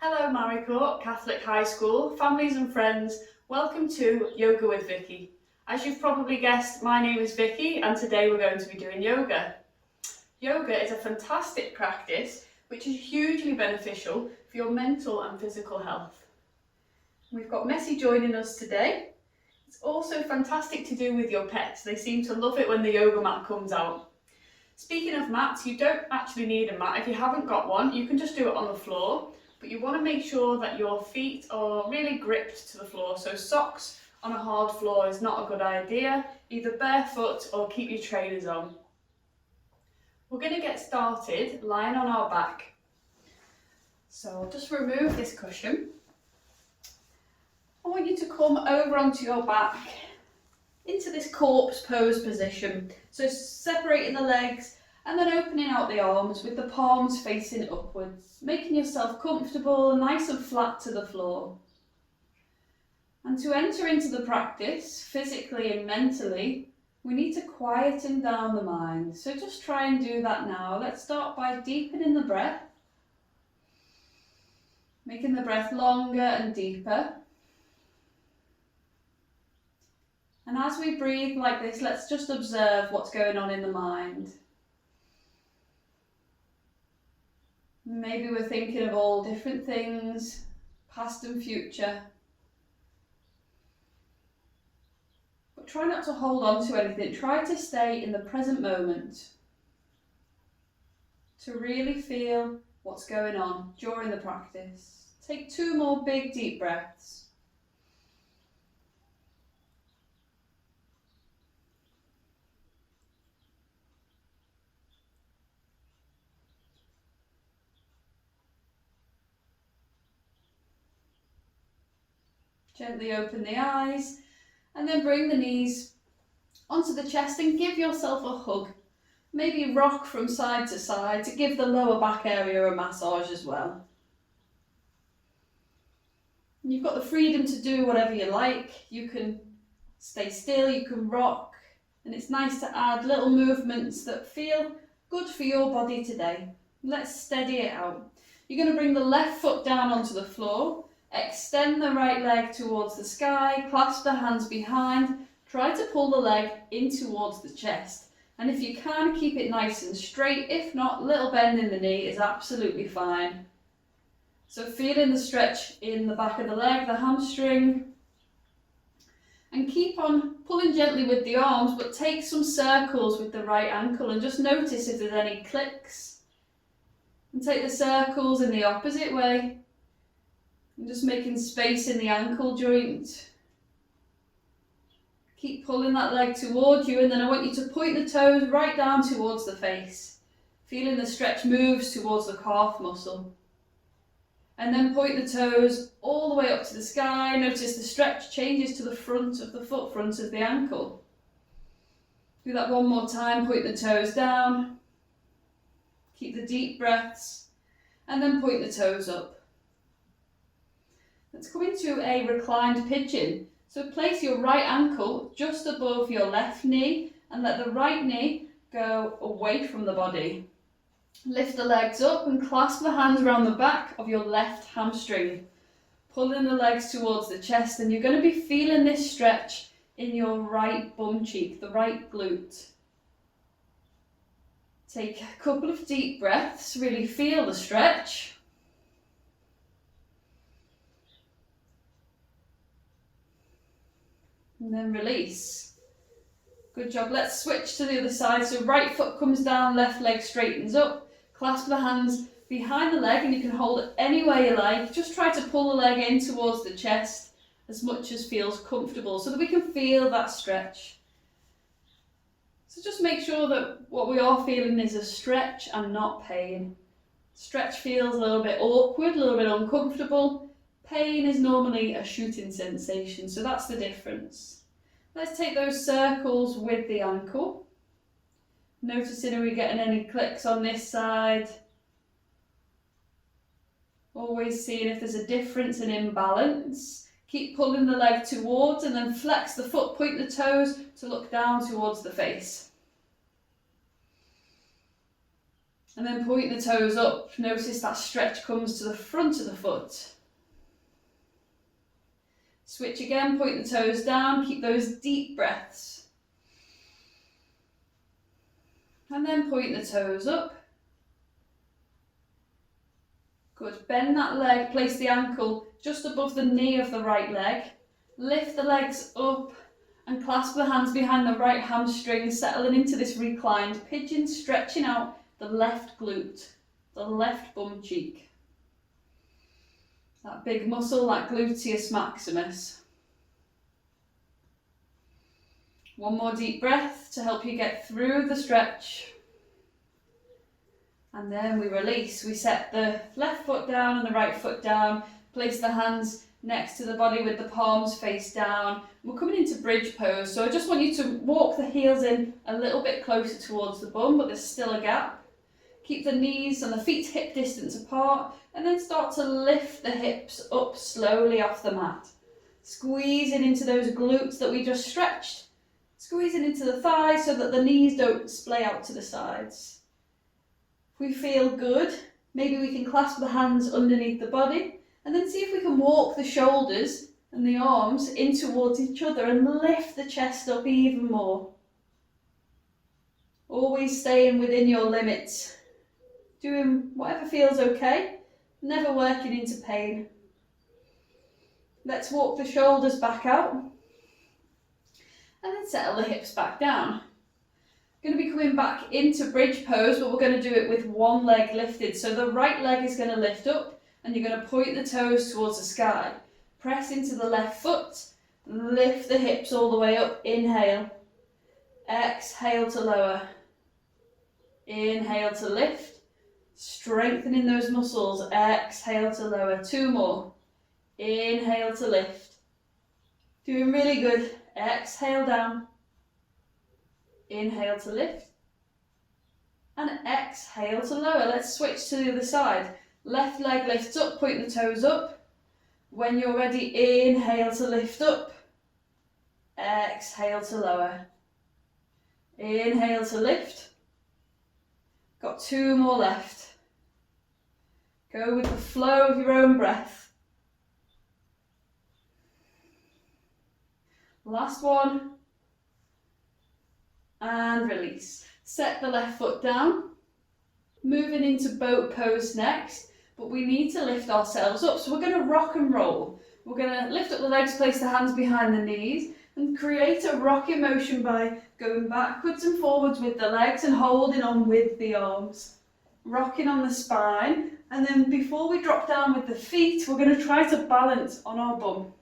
Hello Maricourt Catholic High School, families and friends, welcome to Yoga with Vicky. As you've probably guessed, my name is Vicky and today we're going to be doing yoga. Yoga is a fantastic practice which is hugely beneficial for your mental and physical health. We've got Messi joining us today. It's also fantastic to do with your pets. They seem to love it when the yoga mat comes out. Speaking of mats, you don't actually need a mat. If you haven't got one, you can just do it on the floor. But you want to make sure that your feet are really gripped to the floor. So socks on a hard floor is not a good idea. Either barefoot or keep your trainers on. We're going to get started lying on our back. So I'll just remove this cushion. I want you to come over onto your back into this corpse pose position. So separating the legs and then opening out the arms with the palms facing upwards, making yourself comfortable, nice and flat to the floor. And to enter into the practice, physically and mentally, we need to quieten down the mind. So just try and do that now. Let's start by deepening the breath, making the breath longer and deeper. And as we breathe like this, let's just observe what's going on in the mind. Maybe we're thinking of all different things, past and future. But try not to hold on to anything. Try to stay in the present moment. To really feel what's going on during the practice. Take 2 more big deep breaths. Gently open the eyes and then bring the knees onto the chest and give yourself a hug. Maybe rock from side to side to give the lower back area a massage as well. You've got the freedom to do whatever you like. You can stay still, you can rock, and it's nice to add little movements that feel good for your body today. Let's steady it out. You're going to bring the left foot down onto the floor. Extend the right leg towards the sky, clasp the hands behind, try to pull the leg in towards the chest. And if you can, keep it nice and straight. If not, little bend in the knee is absolutely fine. So feeling the stretch in the back of the leg, the hamstring. And keep on pulling gently with the arms, but take some circles with the right ankle and just notice if there's any clicks. And take the circles in the opposite way. And just making space in the ankle joint. Keep pulling that leg towards you, and then I want you to point the toes right down towards the face. Feeling the stretch moves towards the calf muscle. And then point the toes all the way up to the sky. Notice the stretch changes to the front of the foot, front of the ankle. Do that one more time, point the toes down. Keep the deep breaths, and then point the toes up. Let's come into a reclined pigeon. So place your right ankle just above your left knee and let the right knee go away from the body. Lift the legs up and clasp the hands around the back of your left hamstring. Pulling the legs towards the chest, and you're going to be feeling this stretch in your right bum cheek, the right glute. Take a couple of deep breaths, really feel the stretch. And then release. Good job. Let's switch to the other side. So right foot comes down, left leg straightens up. Clasp the hands behind the leg and you can hold it any way you like. Just try to pull the leg in towards the chest as much as feels comfortable so that we can feel that stretch. So just make sure that what we are feeling is a stretch and not pain. Stretch feels a little bit awkward, a little bit uncomfortable. Pain is normally a shooting sensation, so that's the difference. Let's take those circles with the ankle. Noticing are we getting any clicks on this side. Always seeing if there's a difference and imbalance. Keep pulling the leg towards and then flex the foot, point the toes to look down towards the face. And then point the toes up. Notice that stretch comes to the front of the foot. Switch again, point the toes down, keep those deep breaths. And then point the toes up. Good, bend that leg, place the ankle just above the knee of the right leg. Lift the legs up and clasp the hands behind the right hamstring, settling into this reclined pigeon, stretching out the left glute, the left bum cheek. That big muscle, that gluteus maximus. One more deep breath to help you get through the stretch. And then we release. We set the left foot down and the right foot down. Place the hands next to the body with the palms face down. We're coming into bridge pose. So I just want you to walk the heels in a little bit closer towards the bum, but there's still a gap. Keep the knees and the feet hip distance apart, and then start to lift the hips up slowly off the mat. Squeezing into those glutes that we just stretched. Squeezing into the thighs so that the knees don't splay out to the sides. If we feel good, maybe we can clasp the hands underneath the body, and then see if we can walk the shoulders and the arms in towards each other and lift the chest up even more. Always staying within your limits. Doing whatever feels okay, never working into pain. Let's walk the shoulders back out and then settle the hips back down. Going to be coming back into bridge pose, but we're going to do it with one leg lifted. So the right leg is going to lift up and you're going to point the toes towards the sky. Press into the left foot, lift the hips all the way up, inhale. Exhale to lower. Inhale to lift. Strengthening those muscles, exhale to lower. Two more. Inhale to lift. Doing really good. Exhale down. Inhale to lift. And exhale to lower. Let's switch to the other side. Left leg lifts up, point the toes up. When you're ready, inhale to lift up. Exhale to lower. Inhale to lift. Got two more left. Go with the flow of your own breath. Last one. And release. Set the left foot down. Moving into boat pose next, but we need to lift ourselves up. So we're going to rock and roll. We're going to lift up the legs, place the hands behind the knees, and create a rocking motion by going backwards and forwards with the legs and holding on with the arms. Rocking on the spine, and then before we drop down with the feet, we're going to try to balance on our bum.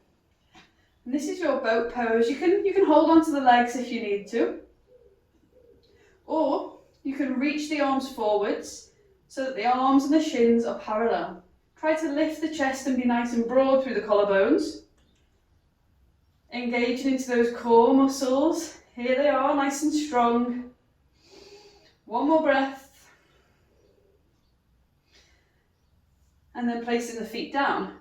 And this is your boat pose. You can hold on to the legs if you need to, or you can reach the arms forwards so that the arms and the shins are parallel. Try to lift the chest and be nice and broad through the collarbones. Engaging into those core muscles. Here they are, nice and strong. One more breath. And then placing the feet down.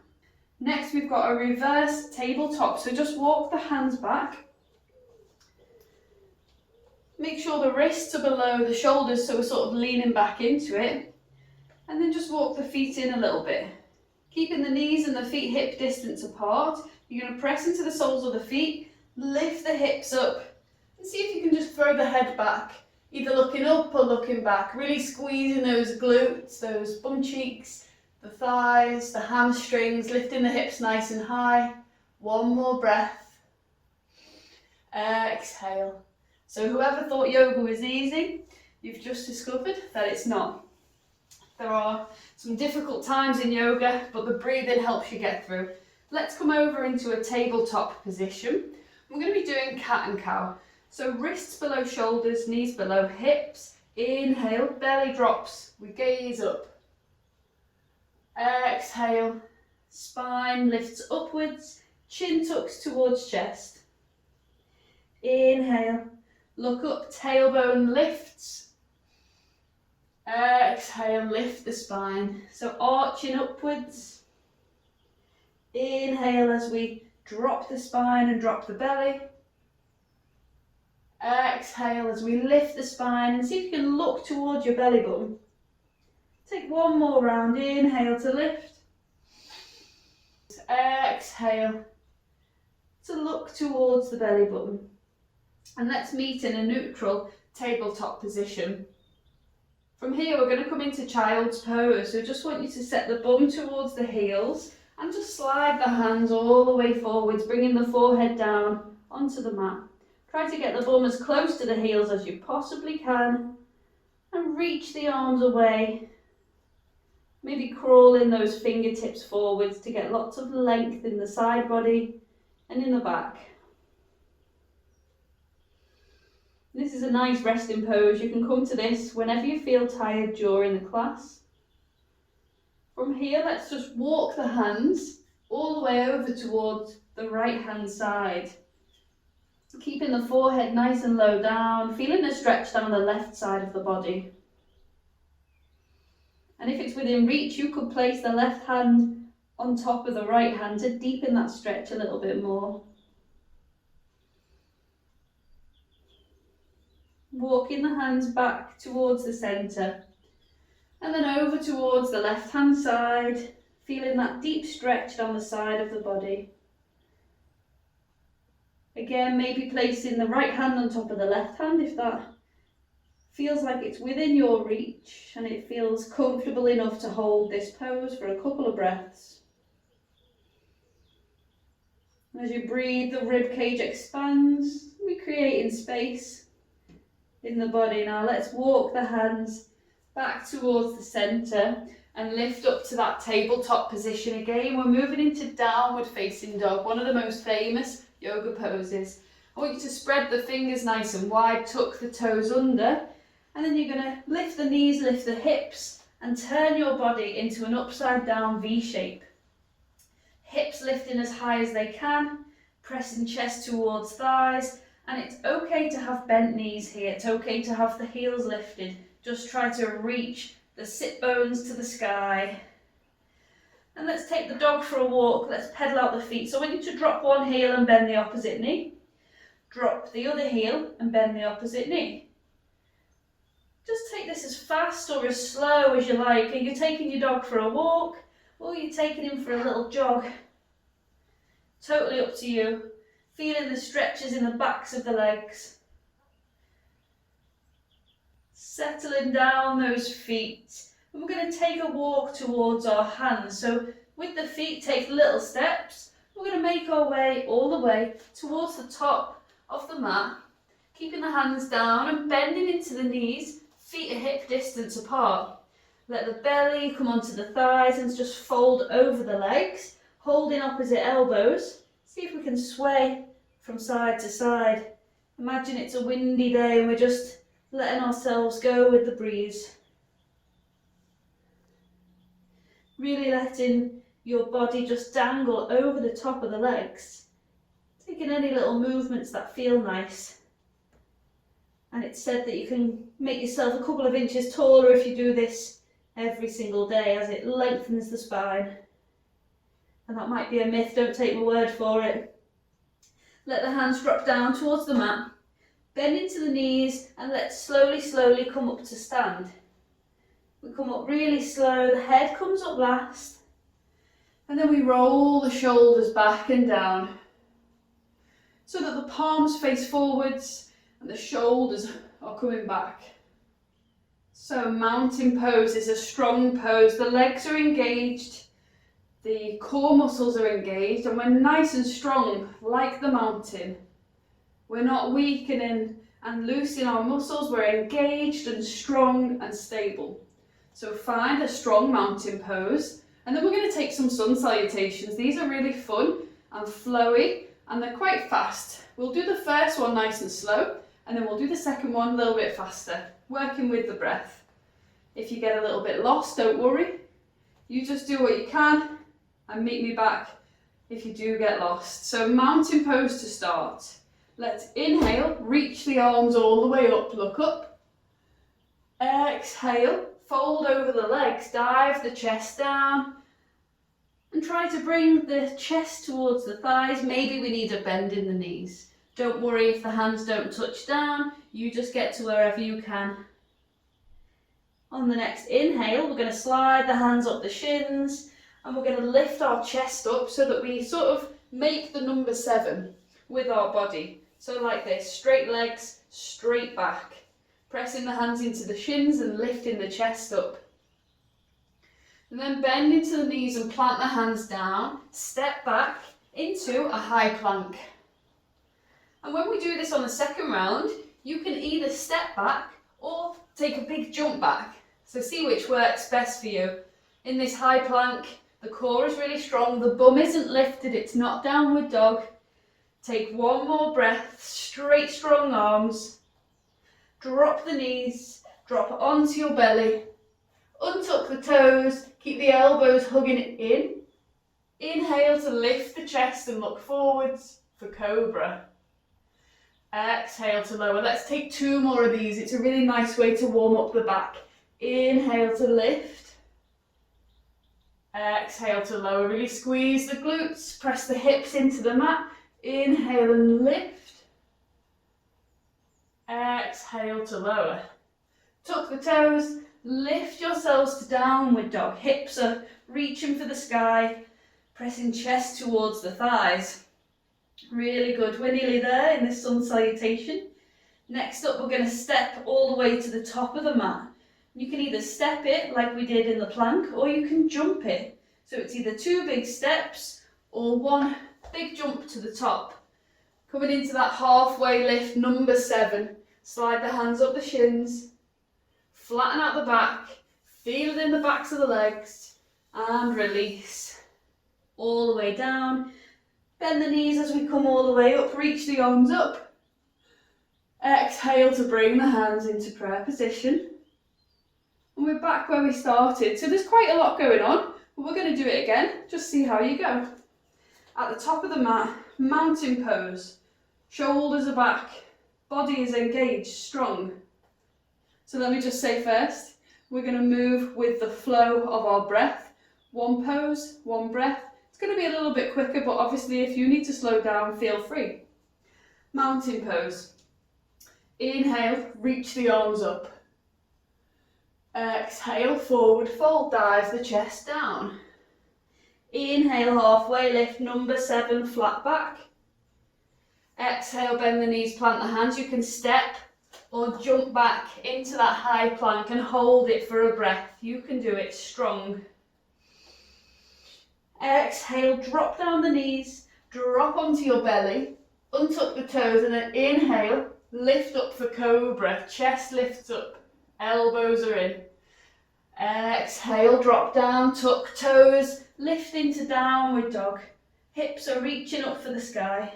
Next we've got a reverse tabletop. So just walk the hands back. Make sure the wrists are below the shoulders so we're sort of leaning back into it. And then just walk the feet in a little bit. Keeping the knees and the feet hip distance apart. You're going to press into the soles of the feet, lift the hips up, and see if you can just throw the head back, either looking up or looking back, really squeezing those glutes, those bum cheeks, the thighs, the hamstrings, lifting the hips nice and high. One more breath. Exhale. So whoever thought yoga was easy, you've just discovered that it's not. There are some difficult times in yoga, but the breathing helps you get through. Let's come over into a tabletop position. We're going to be doing cat and cow. So wrists below shoulders, knees below hips. Inhale, belly drops. We gaze up. Exhale, spine lifts upwards, chin tucks towards chest. Inhale, look up, tailbone lifts. Exhale, lift the spine. So arching upwards. Inhale as we drop the spine and drop the belly. Exhale as we lift the spine and see if you can look towards your belly button. Take one more round. Inhale to lift. Exhale to look towards the belly button. And let's meet in a neutral tabletop position. From here we're going to come into child's pose, so just want you to set the bum towards the heels and just slide the hands all the way forwards, bringing the forehead down onto the mat. Try to get the bum as close to the heels as you possibly can and reach the arms away. Maybe crawl in those fingertips forwards to get lots of length in the side body and in the back. This is a nice resting pose. You can come to this whenever you feel tired during the class. From here, let's just walk the hands all the way over towards the right hand side. Keeping the forehead nice and low down, feeling the stretch down the left side of the body. And if it's within reach, you could place the left hand on top of the right hand to deepen that stretch a little bit more. Walking the hands back towards the centre and then over towards the left hand side, feeling that deep stretch down the side of the body. Again, maybe placing the right hand on top of the left hand if that feels like it's within your reach and it feels comfortable enough to hold this pose for a couple of breaths. As you breathe, the rib cage expands, we're creating space in the body. Now let's walk the hands back towards the centre and lift up to that tabletop position again. We're moving into downward facing dog, one of the most famous yoga poses. I want you to spread the fingers nice and wide, tuck the toes under, and then you're going to lift the knees, lift the hips and turn your body into an upside down V shape. Hips lifting as high as they can, pressing chest towards thighs. And it's okay to have bent knees here, it's okay to have the heels lifted. Just try to reach the sit bones to the sky. And let's take the dog for a walk, let's pedal out the feet. So I want you to drop one heel and bend the opposite knee. Drop the other heel and bend the opposite knee. Just take this as fast or as slow as you like. Are you taking your dog for a walk or are you taking him for a little jog? Totally up to you. Feeling the stretches in the backs of the legs. Settling down those feet. And we're going to take a walk towards our hands. So with the feet, take little steps. We're going to make our way all the way towards the top of the mat. Keeping the hands down and bending into the knees, feet a hip distance apart. Let the belly come onto the thighs and just fold over the legs, holding opposite elbows. See if we can sway from side to side. Imagine it's a windy day and we're just letting ourselves go with the breeze. Really letting your body just dangle over the top of the legs. Taking any little movements that feel nice. And it's said that you can make yourself a couple of inches taller if you do this every single day, as it lengthens the spine. And that might be a myth, don't take my word for it. Let the hands drop down towards the mat, bend into the knees and let's slowly come up to stand. We come up really slow, the head comes up last and then we roll the shoulders back and down so that the palms face forwards and the shoulders are coming back. So mountain pose is a strong pose, the legs are engaged. The core muscles are engaged and we're nice and strong like the mountain. We're not weakening and loosening our muscles, we're engaged and strong and stable. So find a strong mountain pose and then we're going to take some sun salutations. These are really fun and flowy and they're quite fast. We'll do the first one nice and slow and then we'll do the second one a little bit faster, working with the breath. If you get a little bit lost, don't worry. You just do what you can and meet me back if you do get lost. So mountain pose to start. Let's inhale, reach the arms all the way up, look up. Exhale, fold over the legs, dive the chest down. And try to bring the chest towards the thighs. Maybe we need a bend in the knees. Don't worry if the hands don't touch down, you just get to wherever you can. On the next inhale, we're going to slide the hands up the shins and we're going to lift our chest up so that we sort of make the number 7 with our body. So like this, straight legs, straight back. Pressing the hands into the shins and lifting the chest up. And then bend into the knees and plant the hands down. Step back into a high plank. And when we do this on the second round, you can either step back or take a big jump back. So see which works best for you. In this high plank, the core is really strong, the bum isn't lifted, it's not downward dog. Take one more breath, straight strong arms. Drop the knees, drop onto your belly. Untuck the toes, keep the elbows hugging it in. Inhale to lift the chest and look forwards for cobra. Exhale to lower. Let's take 2 more of these. It's a really nice way to warm up the back. Inhale to lift. Exhale to lower. Really squeeze the glutes. Press the hips into the mat. Inhale and lift. Exhale to lower. Tuck the toes. Lift yourselves to downward dog. Hips are reaching for the sky. Pressing chest towards the thighs. Really good. We're nearly there in this sun salutation. Next up, we're going to step all the way to the top of the mat. You can either step it like we did in the plank, or you can jump it. So it's either 2 big steps or 1 big jump to the top. Coming into that halfway lift, number 7. Slide the hands up the shins. Flatten out the back. Feel it in the backs of the legs. And release. All the way down. Bend the knees as we come all the way up, reach the arms up. Exhale to bring the hands into prayer position. And we're back where we started. So there's quite a lot going on, but we're going to do it again. Just see how you go. At the top of the mat, mountain pose. Shoulders are back, body is engaged, strong. So let me just say first, we're going to move with the flow of our breath. 1 pose, 1 breath. It's going to be a little bit quicker, but obviously if you need to slow down, feel free. Mountain pose. Inhale, reach the arms up. Exhale, forward fold, dive the chest down. Inhale, halfway lift, number 7, flat back. Exhale, bend the knees, plant the hands. You can step or jump back into that high plank and hold it for a breath. You can do it strong. Exhale, drop down the knees, drop onto your belly, untuck the toes, and then inhale, lift up for cobra, chest lifts up, elbows are in. Exhale, drop down, tuck toes, lift into downward dog, hips are reaching up for the sky.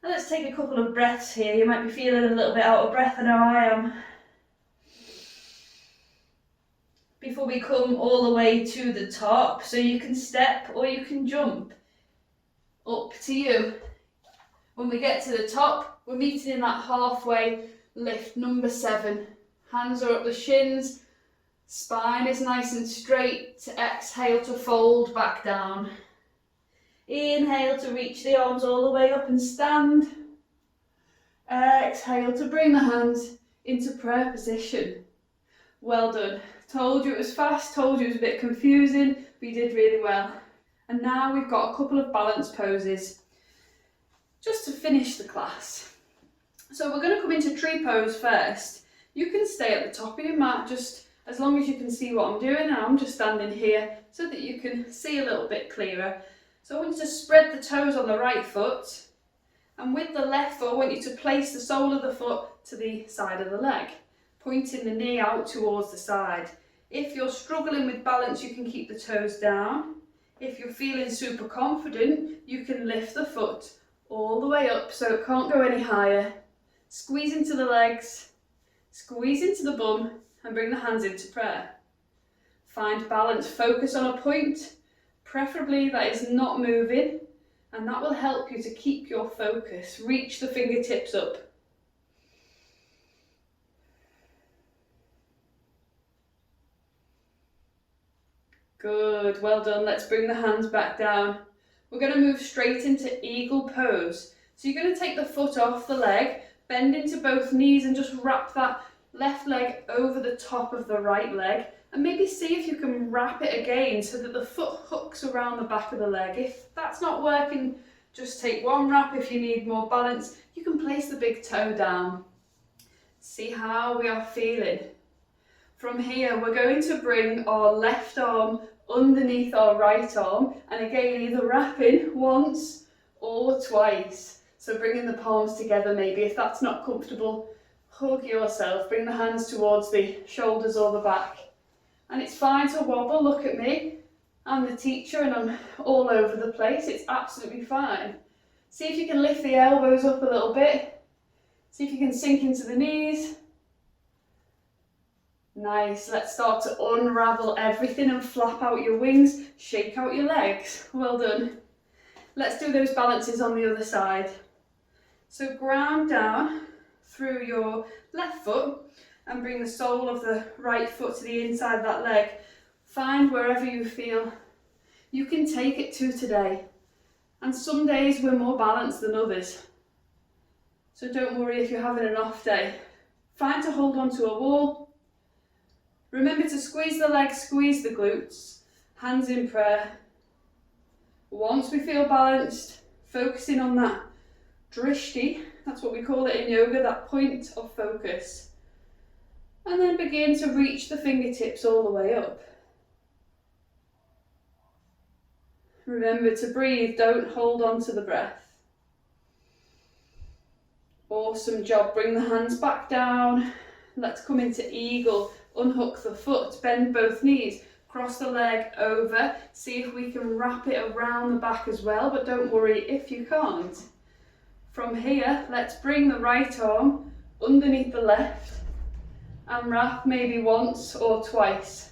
And let's take a couple of breaths here. You might be feeling a little bit out of breath, I know I am. Before we come all the way to the top, so you can step or you can jump. Up to you. When we get to the top, we're meeting in that halfway lift, number 7. Hands are up the shins, spine is nice and straight. Exhale to fold back down. Inhale to reach the arms all the way up and stand. Exhale to bring the hands into prayer position. Well done. Told you it was fast, told you it was a bit confusing, but you did really well. And now we've got a couple of balance poses just to finish the class. So we're going to come into tree pose first. You can stay at the top of your mat just as long as you can see what I'm doing, and I'm just standing here so that you can see a little bit clearer. So I want you to spread the toes on the right foot, and with the left foot I want you to place the sole of the foot to the side of the leg, pointing the knee out towards the side. If you're struggling with balance, you can keep the toes down. If you're feeling super confident, you can lift the foot all the way up so it can't go any higher. Squeeze into the legs, squeeze into the bum, and bring the hands into prayer. Find balance, focus on a point, preferably that is not moving, and that will help you to keep your focus. Reach the fingertips up. Good, well done. Let's bring the hands back down. We're going to move straight into eagle pose. So you're going to take the foot off the leg, bend into both knees and just wrap that left leg over the top of the right leg, and maybe see if you can wrap it again so that the foot hooks around the back of the leg. If that's not working, just take one wrap. If you need more balance, you can place the big toe down. See how we are feeling. From here, we're going to bring our left arm underneath our right arm, and again, either wrapping once or twice. So bringing the palms together, maybe if that's not comfortable, hug yourself, bring the hands towards the shoulders or the back. And it's fine to wobble, look at me. I'm the teacher and I'm all over the place, it's absolutely fine. See if you can lift the elbows up a little bit. See if you can sink into the knees. Nice, let's start to unravel everything and flap out your wings, shake out your legs. Well done. Let's do those balances on the other side. So ground down through your left foot and bring the sole of the right foot to the inside of that leg. Find wherever you feel you can take it to today. And some days we're more balanced than others. So don't worry if you're having an off day. Find to hold on to a wall. Remember to squeeze the legs, squeeze the glutes, hands in prayer. Once we feel balanced, focusing on that drishti, that's what we call it in yoga, that point of focus. And then begin to reach the fingertips all the way up. Remember to breathe, don't hold on to the breath. Awesome job, bring the hands back down. Let's come into eagle, unhook the foot, bend both knees, cross the leg over. See if we can wrap it around the back as well, but don't worry if you can't. From here, let's bring the right arm underneath the left and wrap maybe once or twice.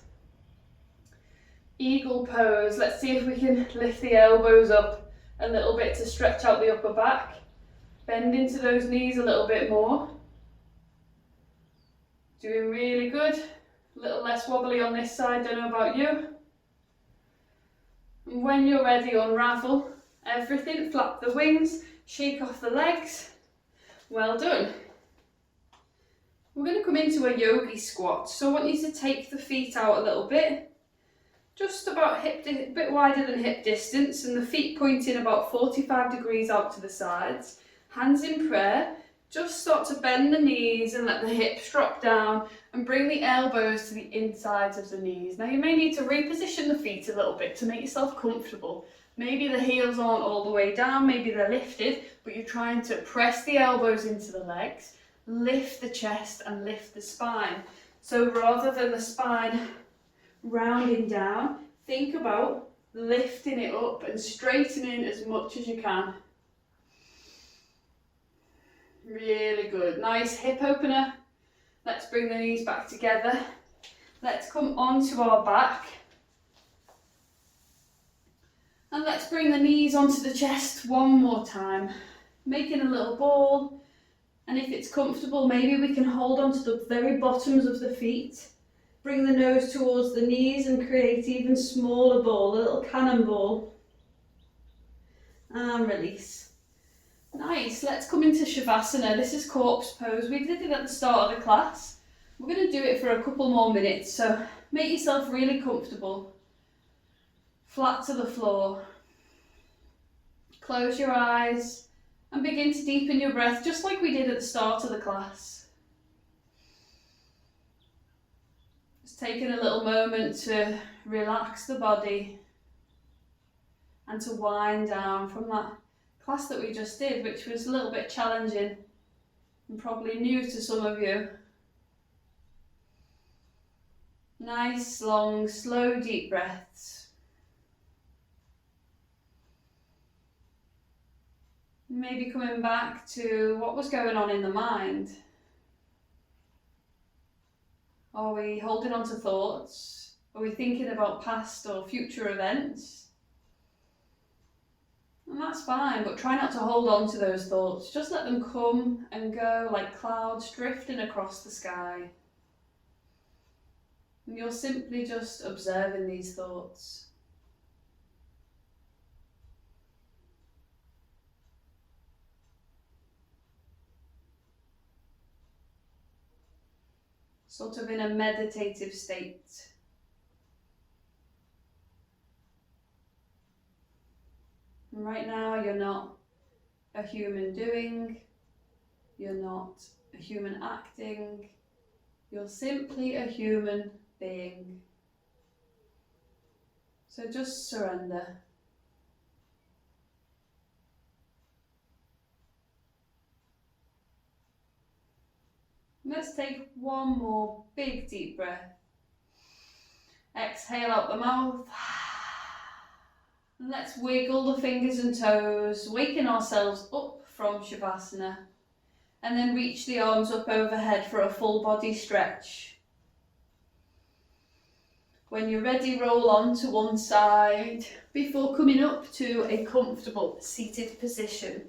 Eagle pose, let's see if we can lift the elbows up a little bit to stretch out the upper back. Bend into those knees a little bit more. Doing really good. A little less wobbly on this side, don't know about you. And when you're ready, unravel everything, flap the wings, shake off the legs. Well done. We're going to come into a yogi squat, so I want you to take the feet out a little bit, just about a bit wider than hip distance, and the feet pointing about 45 degrees out to the sides. Hands in prayer, just start to bend the knees and let the hips drop down and bring the elbows to the insides of the knees. Now you may need to reposition the feet a little bit to make yourself comfortable. Maybe the heels aren't all the way down, maybe they're lifted, but you're trying to press the elbows into the legs, lift the chest and lift the spine. So rather than the spine rounding down, think about lifting it up and straightening as much as you can. Really good. Nice hip opener. Let's bring the knees back together. Let's come onto our back. And let's bring the knees onto the chest one more time. Making a little ball. And if it's comfortable, maybe we can hold onto the very bottoms of the feet. Bring the nose towards the knees and create even smaller ball, a little cannonball. And release. Nice, let's come into Shavasana. This is corpse pose. We did it at the start of the class. We're going to do it for a couple more minutes, so make yourself really comfortable. Flat to the floor. Close your eyes and begin to deepen your breath just like we did at the start of the class. Just taking a little moment to relax the body and to wind down from that class that we just did, which was a little bit challenging and probably new to some of you. Nice, long, slow, deep breaths. Maybe coming back to what was going on in the mind. Are we holding on to thoughts? Are we thinking about past or future events? And that's fine, but try not to hold on to those thoughts. Just let them come and go like clouds drifting across the sky. And you're simply just observing these thoughts. sort of in a meditative state. And right now you're not a human doing, you're not a human acting, you're simply a human being. So just surrender. Let's take one more big deep breath. Exhale out the mouth. And let's wiggle the fingers and toes, waking ourselves up from Shavasana. And then reach the arms up overhead for a full body stretch. When you're ready, roll on to one side before coming up to a comfortable seated position.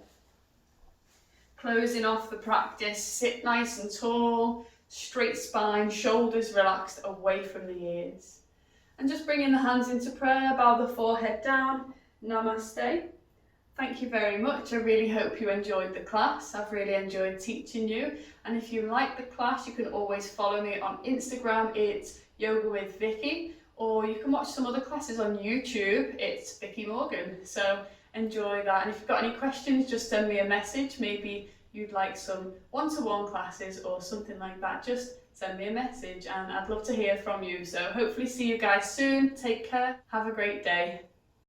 Closing off the practice, sit nice and tall, straight spine, shoulders relaxed away from the ears. And just bringing the hands into prayer, bow the forehead down, namaste. Thank you very much. I really hope you enjoyed the class. I've really enjoyed teaching you. And if you like the class, you can always follow me on Instagram. It's Yoga with Vicky, or you can watch some other classes on YouTube. It's Vicky Morgan. So enjoy that. And if you've got any questions, just send me a message. Maybe you'd like some one-to-one classes or something like that. Just send me a message and I'd love to hear from you. So hopefully see you guys soon. Take care. Have a great day.